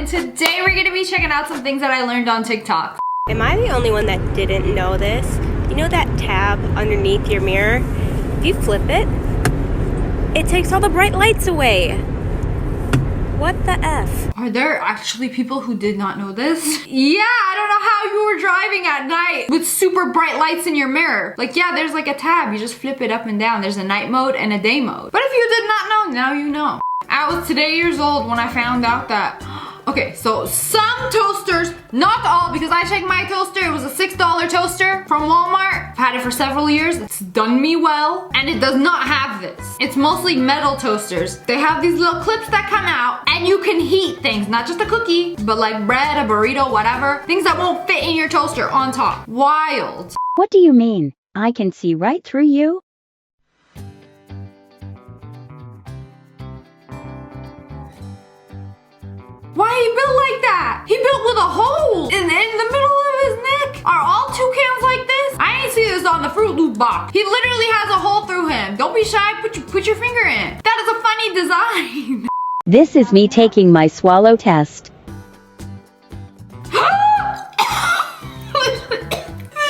and today we're gonna be checking out some things that I learned on TikTok. Am I the only one that didn't know this? You know that tab underneath your mirror? If you flip it, it takes all the bright lights away. What the F? Are there actually people who did not know this? Yeah, I don't know how you were driving at night with super bright lights in your mirror. Like, yeah, there's like a tab. You just flip it up and down. There's a night mode and a day mode. But if you did not know, now you know. I was today years old when I found out that, okay, so some toasters, not all, because I checked my toaster, it was a $6 toaster from Walmart. I've had it for several years, it's done me well, and it does not have this. It's mostly metal toasters. They have these little clips that come out, and you can heat things, not just a cookie, but like bread, a burrito, whatever. Things that won't fit in your toaster on top. Wild. What do you mean? I can see right through you? Why he built like that? He built with a hole in the middle of his neck. Are all toucans like this? I ain't see this on the Fruit Loop box. He literally has a hole through him. Don't be shy, put your finger in. That is a funny design. This is me taking my swallow test. Did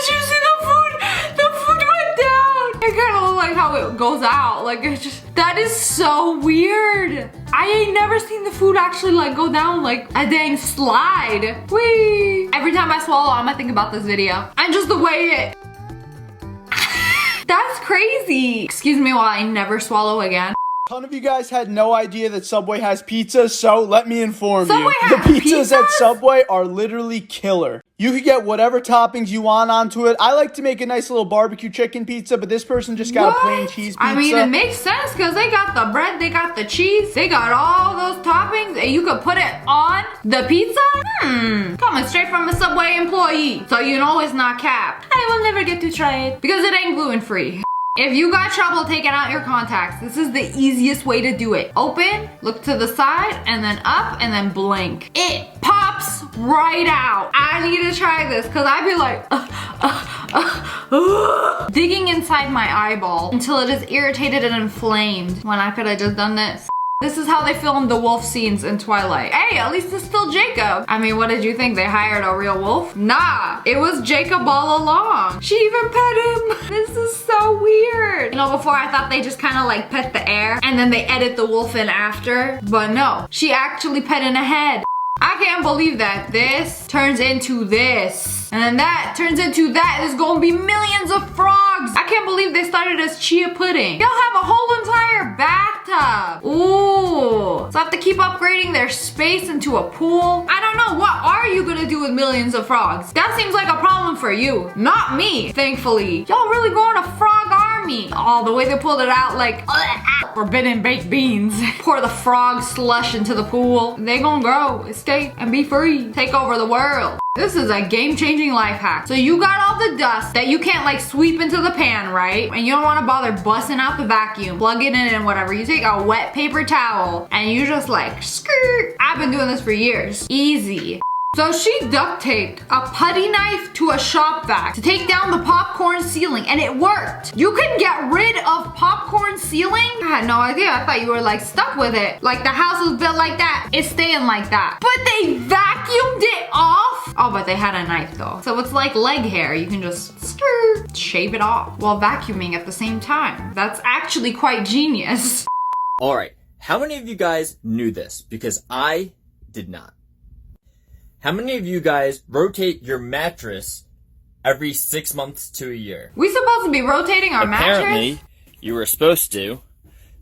you see the food? The food went down. It kind of looked like how it goes out. Like it's just, that is so weird. I ain't never seen the food actually like go down like a dang slide. Whee! Every time I swallow, I'm gonna think about this video. And just the way it... That's crazy. Excuse me while I never swallow again. A ton of you guys had no idea that Subway has pizza, so let me inform you. The pizzas at Subway are literally killer. You can get whatever toppings you want onto it. I like to make a nice little barbecue chicken pizza, but this person just got a plain cheese pizza. I mean, it makes sense because they got the bread, they got the cheese, they got all those toppings, and you could put it on the pizza? Coming straight from a Subway employee. So you know it's not capped. I will never get to try it because it ain't gluten-free. If you got trouble taking out your contacts, this is the easiest way to do it. Open, look to the side, and then up, and then blink. It pops right out. I need to try this because I'd be like, digging inside my eyeball until it is irritated and inflamed when I could have just done this. This is how they filmed the wolf scenes in Twilight. Hey, at least it's still Jacob. I mean, what did you think? They hired a real wolf? Nah, it was Jacob all along. She even pet him. This is so weird. You know, before I thought they just kind of like pet the air and then they edit the wolf in after. But no, she actually pet in a head. I can't believe that this turns into this. And then that turns into that. There's gonna be millions of frogs. I can't believe they started as chia pudding. They'll have a whole entire bathtub. Ooh. So I have to keep upgrading their space into a pool. I don't know. What are you gonna do with millions of frogs? That seems like a problem for you. Not me, thankfully. Y'all really going a frog army. Oh, the way they pulled it out like forbidden baked beans. Pour the frog slush into the pool. They gonna grow, escape, and be free. Take over the world. This is a game-changing life hack. So you got all the dust that you can't like sweep into the pan, right? And you don't want to bother busting out the vacuum, plug it in and whatever. You take a wet paper towel and you just like skirt. I've been doing this for years. Easy. So she duct taped a putty knife to a shop vac to take down the popcorn ceiling, and it worked. You can get rid of popcorn ceiling? I had no idea. I thought you were like stuck with it. Like the house was built like that. It's staying like that. But they vacuumed it off? Oh, but they had a knife though. So it's like leg hair. You can just shave it off while vacuuming at the same time. That's actually quite genius. All right, how many of you guys knew this? Because I did not. How many of you guys rotate your mattress every 6 months to a year? We supposed to be rotating our mattress? Apparently, you were supposed to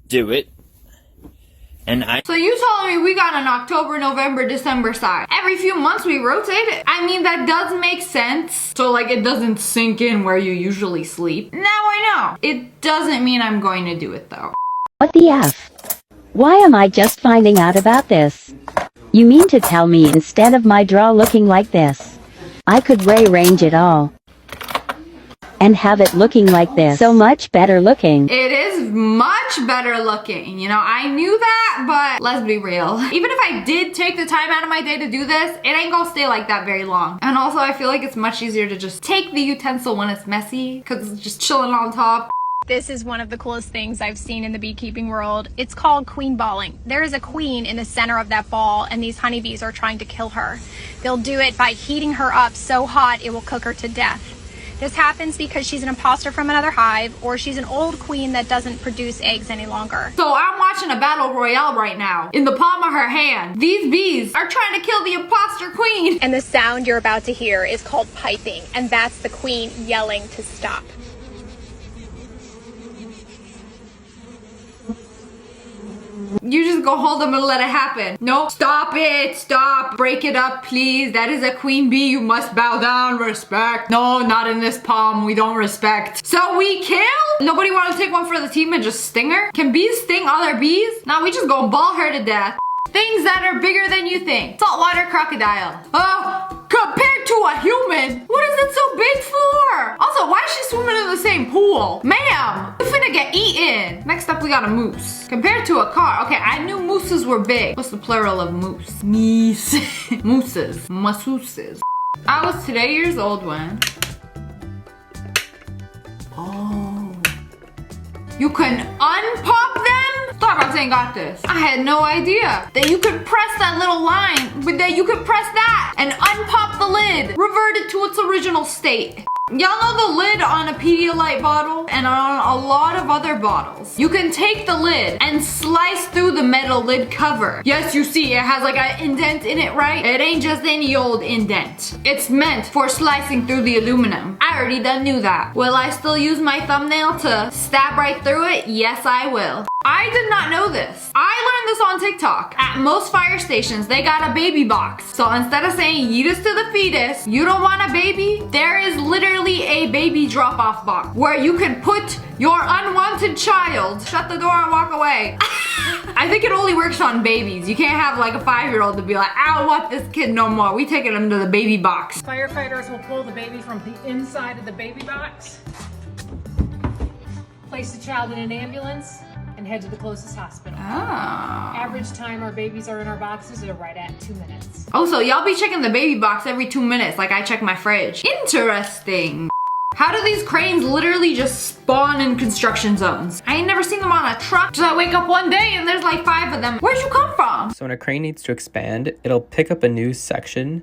do it. And So you told me we got an October, November, December side. Every few months we rotate it. I mean, that does make sense. So like it doesn't sink in where you usually sleep. Now I know. It doesn't mean I'm going to do it though. What the F? Why am I just finding out about this? You mean to tell me instead of my draw looking like this, I could rearrange it all and have it looking like this? So much better looking. It is much better looking. You know, I knew that, but let's be real. Even if I did take the time out of my day to do this, it ain't gonna stay like that very long. And also I feel like it's much easier to just take the utensil when it's messy because it's just chilling on top. This is one of the coolest things I've seen in the beekeeping world. It's called queen balling. There is a queen in the center of that ball, and these honeybees are trying to kill her. They'll do it by heating her up so hot it will cook her to death. This happens because she's an imposter from another hive, or she's an old queen that doesn't produce eggs any longer. So I'm watching a battle royale right now. In the palm of her hand, these bees are trying to kill the imposter queen. And the sound you're about to hear is called piping, and that's the queen yelling to stop. You just go hold them and let it happen. No, stop it, stop, break it up, please. That is a queen bee, you must bow down, respect. No, not in this palm, we don't respect. So we kill? Nobody want to take one for the team and just sting her? Can bees sting other bees? Nah, we just go ball her to death. Things that are bigger than you think. Saltwater crocodile. Oh, compared to a human, what is it so big for? Also, why is she swimming in the same pool? Ma'am, you finna get eaten. Next up, we got a moose. Compared to a car. Okay, I knew mooses were big. What's the plural of moose? Meese. Mooses. Masseuses. I was today years old when... Oh. You can unpop them? Starbucks ain't got this. I had no idea that you could press that little line, but that you could press that and unpop the lid, revert it to its original state. Y'all know the lid on a Pedialyte bottle and on a lot of other bottles. You can take the lid and slice through the metal lid cover. Yes, you see, it has like an indent in it, right? It ain't just any old indent. It's meant for slicing through the aluminum. I already done knew that. Will I still use my thumbnail to stab right through it? Yes, I will. I did not know this. I learned this on TikTok. At most fire stations, they got a baby box. So instead of saying yeetus to the fetus, you don't want a baby, there is literally a baby drop-off box where you can put your unwanted child, shut the door and walk away. I think it only works on babies. You can't have like a 5-year-old to be like, I don't want this kid no more. We taking him to the baby box. Firefighters will pull the baby from the inside of the baby box, place the child in an ambulance, and head to the closest hospital. Oh. Average time our babies are in our boxes are right at 2 minutes. Oh, so y'all be checking the baby box every 2 minutes like I check my fridge. Interesting. How do these cranes literally just spawn in construction zones? I ain't never seen them on a truck. Just I wake up one day and there's like 5 of them. Where'd you come from? So when a crane needs to expand, it'll pick up a new section,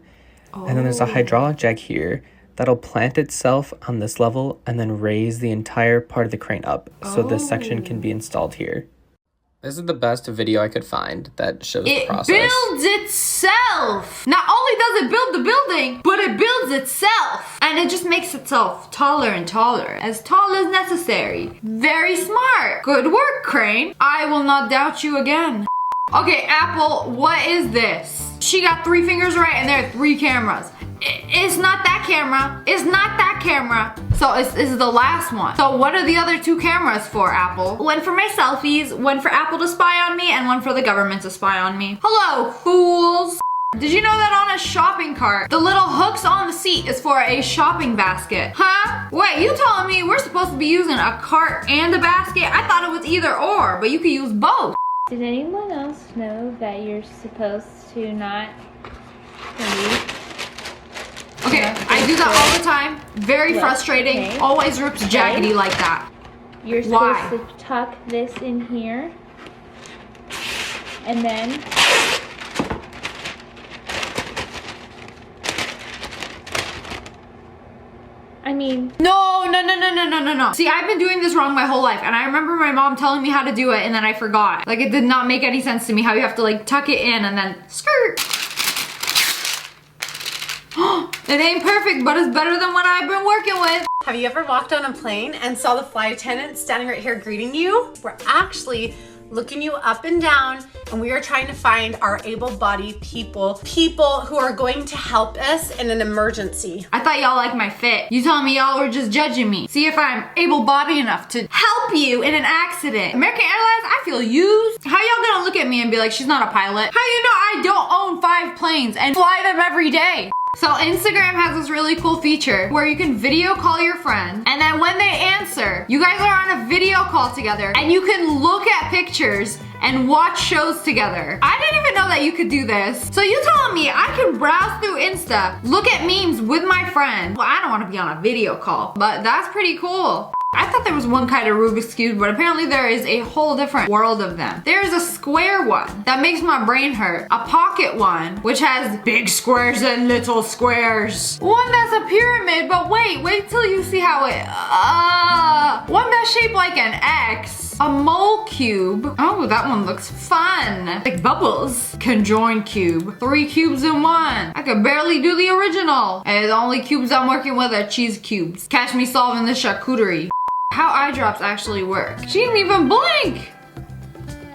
and then there's a hydraulic jack here that'll plant itself on this level and then raise the entire part of the crane up so this section can be installed here. This is the best video I could find that shows the process. It builds itself! Not only does it build the building, but it builds itself! And it just makes itself taller and taller, as tall as necessary. Very smart! Good work, Crane! I will not doubt you again. Okay, Apple, what is this? She got 3 fingers right and there are 3 cameras. It's not that camera. It's not that camera. So this is the last one. So what are the other 2 cameras for, Apple? One for my selfies, one for Apple to spy on me, and one for the government to spy on me. Hello, fools. Did you know that on a shopping cart, the little hooks on the seat is for a shopping basket? Huh? Wait, you telling me we're supposed to be using a cart and a basket? I thought it was either or, but you could use both. Did anyone else know that you're supposed to not eat? Okay, I do that all the time. Very frustrating. Okay. Always rips jaggedy like that. You're supposed to tuck this in here. And then I mean, No. See, I've been doing this wrong my whole life, and I remember my mom telling me how to do it, and then I forgot. Like, it did not make any sense to me how you have to like tuck it in and then skirt. It ain't perfect, but it's better than what I've been working with. Have you ever walked on a plane and saw the flight attendant standing right here greeting you? We're actually looking you up and down, and we are trying to find our able-bodied people who are going to help us in an emergency. I thought y'all liked my fit. You telling me y'all were just judging me. See if I'm able-bodied enough to help you in an accident. American Airlines, I feel used. How y'all gonna look at me and be like, she's not a pilot? How you know I don't own 5 planes and fly them every day? So Instagram has this really cool feature where you can video call your friend, and then when they answer, you guys are on a video call together and you can look at pictures and watch shows together. I didn't even know that you could do this. So you telling me I can browse through Insta, look at memes with my friend. Well, I don't want to be on a video call, but that's pretty cool. I thought there was one kind of Rubik's Cube, but apparently there is a whole different world of them. There is a square one that makes my brain hurt. A pocket one, which has big squares and little squares. One that's a pyramid, but wait till you see how it, one that's shaped like an X. A mole cube. Oh, that one looks fun. Like bubbles. Conjoined cube. 3 cubes in one. I could barely do the original. And the only cubes I'm working with are cheese cubes. Catch me solving this charcuterie. How eye drops actually work. She didn't even blink.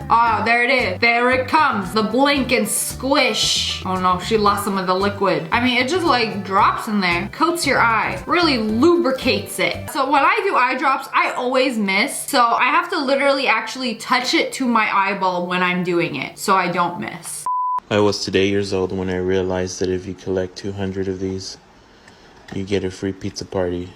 Oh, there it is. There it comes. The blink and squish. Oh no, she lost some of the liquid. I mean, it just like drops in there. Coats your eye. Really lubricates it. So when I do eye drops, I always miss. So I have to literally actually touch it to my eyeball when I'm doing it so I don't miss. I was today years old when I realized that if you collect 200 of these, you get a free pizza party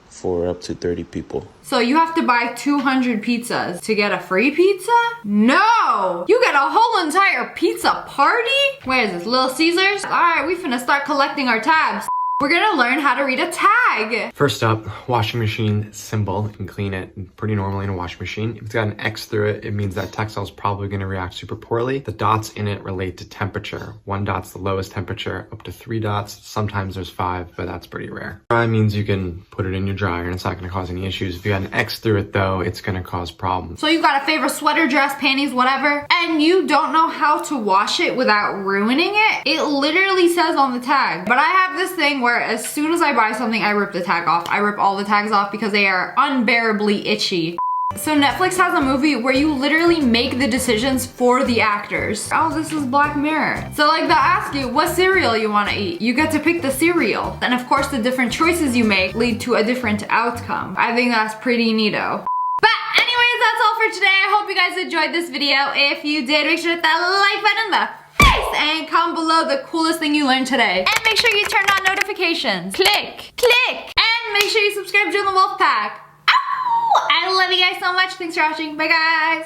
for up to 30 people. So you have to buy 200 pizzas to get a free pizza? No! You get a whole entire pizza party? Where is this, Little Caesars? All right, we finna start collecting our tabs. We're gonna learn how to read a tag. First up, washing machine symbol. You can clean it pretty normally in a washing machine. If it's got an X through it, it means that textile is probably gonna react super poorly. The dots in it relate to temperature. 1 dot's the lowest temperature, up to 3 dots. Sometimes there's 5, but that's pretty rare. Dry means you can put it in your dryer and it's not gonna cause any issues. If you got an X through it though, it's gonna cause problems. So you got a favorite sweater, dress, panties, whatever, and you don't know how to wash it without ruining it? It literally says on the tag. But I have this thing where as soon as I buy something, I rip the tag off. I rip all the tags off because they are unbearably itchy. So Netflix has a movie where you literally make the decisions for the actors. Oh, this is Black Mirror. So like they'll ask you what cereal you want to eat. You get to pick the cereal. And of course the different choices you make lead to a different outcome. I think that's pretty neato. But anyways, that's all for today. I hope you guys enjoyed this video. If you did, make sure to hit that like button in the face and comment below the coolest thing you learned today. And make sure you turn on notifications. Click, and make sure you subscribe to the Wolf Pack. Ow! I love you guys so much. Thanks for watching. Bye guys.